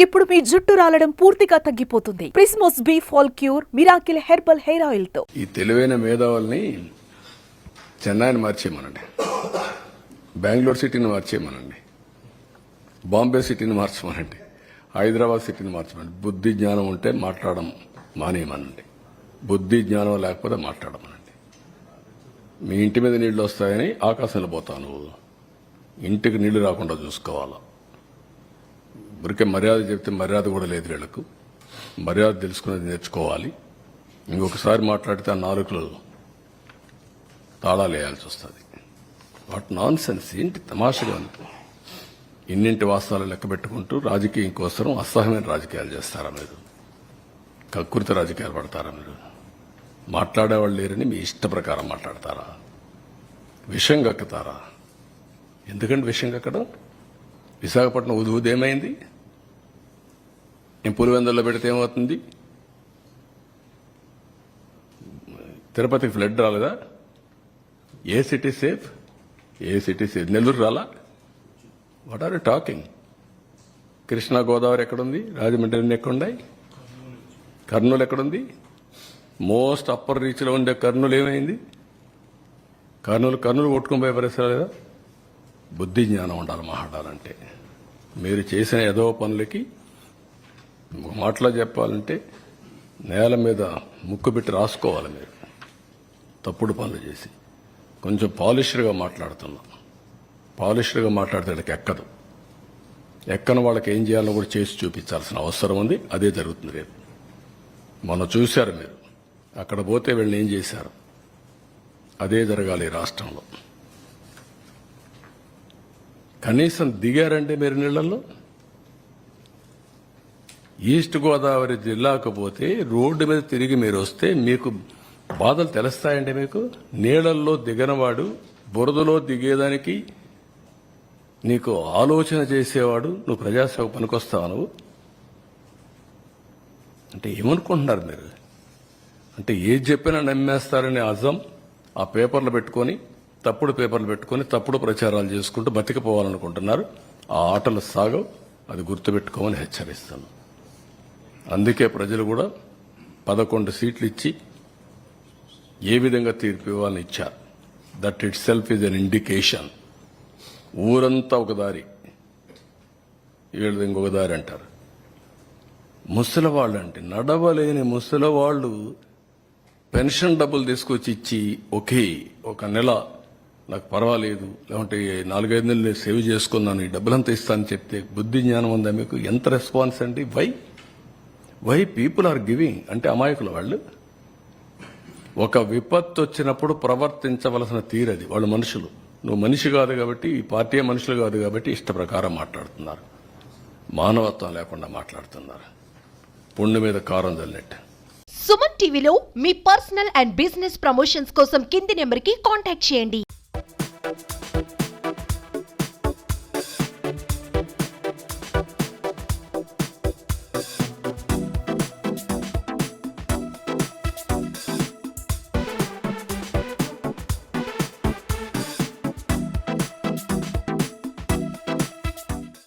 ఇప్పుడు మీ జుట్టు రాలడం పూర్తిగా తగ్గిపోతుంది. Prismos B fall cure miracle herbal hair oil తో. ఈ తెలివైన మేధావుల్ని చెన్నైని మార్చేయమనండి, బెంగళూరు సిటీని మార్చేయమనండి, బాంబే సిటీని మార్చమనండి, హైదరాబాద్ సిటీని మార్చమనండి. బుద్ధి జ్ఞానం ఉంటే మాట్లాడడం మానేయమనండి, బుద్ధి జ్ఞానం లేకపోతే మాట్లాడమనండి. మీ ఇంటి మీద నీళ్లు వస్తాయని ఆకాశంలో పోతావు నువ్వు, ఇంటికి నీళ్లు రాకుండా చూసుకోవాలా. ఊరికే మర్యాద చెప్తే మర్యాద కూడా లేదు వీళ్లకు. మర్యాద తెలుసుకునేది నేర్చుకోవాలి. ఇంకొకసారి మాట్లాడితే ఆ నాలుకలు తాళాలు వేయాల్సి వస్తుంది. వాట్ నాన్ సెన్స్, ఏంటి తమాషగా ఉంది. ఇన్నింటి వాస్తవాలు లెక్క పెట్టుకుంటూ రాజకీయం కోసం అసహ్యమైన రాజకీయాలు చేస్తారా మీరు? కక్కుర్తి రాజకీయాలు పడతారా మీరు? మాట్లాడేవాళ్ళు లేరని మీ ఇష్ట ప్రకారం మాట్లాడతారా? విషం కక్కుతారా? ఎందుకంటే విషం కక్కడం? విశాఖపట్నం ఉదేమైంది? నేను పులివెందుల్లో పెడితే ఏమవుతుంది? తిరుపతికి ఫ్లడ్ రాలేదా? ఏ సిటీ సేఫ్? ఏ సిటీ సేఫ్? నెల్లూరు రాలా? What are you talking? Krishna Godavari ఎక్కడుంది? రాజమండ్రి ఎక్కడున్నాయి? కర్నూలు ఎక్కడుంది? మోస్ట్ అప్పర్ రీచ్లో ఉండే కర్నూలు ఏమైంది? కర్నూలు కొట్టుకుని పోయే పరిస్థితి లేదా? బుద్ధి జ్ఞానం ఉండాలి మాట్లాడాలంటే. మీరు చేసిన ఏదో పనులకి మాటలో చెప్పాలంటే నేల మీద ముక్కు పెట్టి రాసుకోవాలి. మీరు తప్పుడు పనులు చేసి కొంచెం పాలిష్డ్గా మాట్లాడుతున్నాం. పాలిష్డ్గా మాట్లాడితే ఎక్కదు. ఎక్కని వాళ్ళకి ఏం చేయాలో కూడా చేసి చూపించాల్సిన అవసరం ఉంది. అదే జరుగుతుంది రేపు. మొన్న చూశారు మీరు, అక్కడ పోతే వీళ్ళని ఏం చేశారు? అదే జరగాలి ఈ రాష్ట్రంలో. కనీసం దిగారంటే మీరు నీళ్లలో. ఈస్ట్ గోదావరి జిల్లాకు పోతే రోడ్డు మీద తిరిగి మీరు వస్తే మీకు బాధలు తెలుస్తాయండి. మీకు నీళ్లలో దిగనవాడు, బురదలో దిగేదానికి నీకు ఆలోచన చేసేవాడు నువ్వు ప్రజాసేవ పనికొస్తావు నువ్వు అంటే ఏమనుకుంటున్నారు మీరు? అంటే ఏది చెప్పినా నమ్మేస్తారని అజం ఆ పేపర్లు పెట్టుకొని, తప్పుడు పేపర్లు పెట్టుకొని తప్పుడు ప్రచారాలు చేసుకుంటూ బతికిపోవాలనుకుంటున్నారు. ఆ ఆటలు సాగవు. అది గుర్తుపెట్టుకోమని హెచ్చరిస్తాను. అందుకే ప్రజలు కూడా 11 సీట్లు ఇచ్చి ఏ విధంగా తీర్పు ఇవ్వాలని ఇచ్చారు. That it self is an indication. ఊరంతా ఒక దారి, వీళ్ళది ఇంకొక దారి అంటారు. ముసలివాళ్ళు అంటే నడవలేని ముసలివాళ్ళు పెన్షన్ డబ్బులు తీసుకొచ్చి ఇచ్చి ఒక నెల నాకు పర్వాలేదు, లేకుంటే 4-5 నెలలు నేను సేవ్ చేసుకున్నాను, ఈ డబ్బులంతా ఇస్తానని చెప్తే బుద్ధి జ్ఞానం ఉందా మీకు? ఎంత రెస్పాన్స్ అండి? వై పీపుల్ ఆర్ గివింగ్ అంటే అమాయకులు వాళ్ళు. ఒక విపత్తు వచ్చినప్పుడు ప్రవర్తించవలసిన తీరది. వాళ్ళు మనుషులు. నువ్వు మనిషి కాదు కాబట్టి, ఈ పార్టీ మనుషులు కాదు కాబట్టి ఇష్ట ప్రకారం మాట్లాడుతున్నారు. మానవత్వం లేకుండా మాట్లాడుతున్నారు. పుండు మీద కారం చల్లినట్టు. సుమన్ టీవీలో మీ పర్సనల్ అండ్ బిజినెస్ ప్రమోషన్స్ కోసం కింది నెంబర్కి కాంటాక్ట్ చేయండి.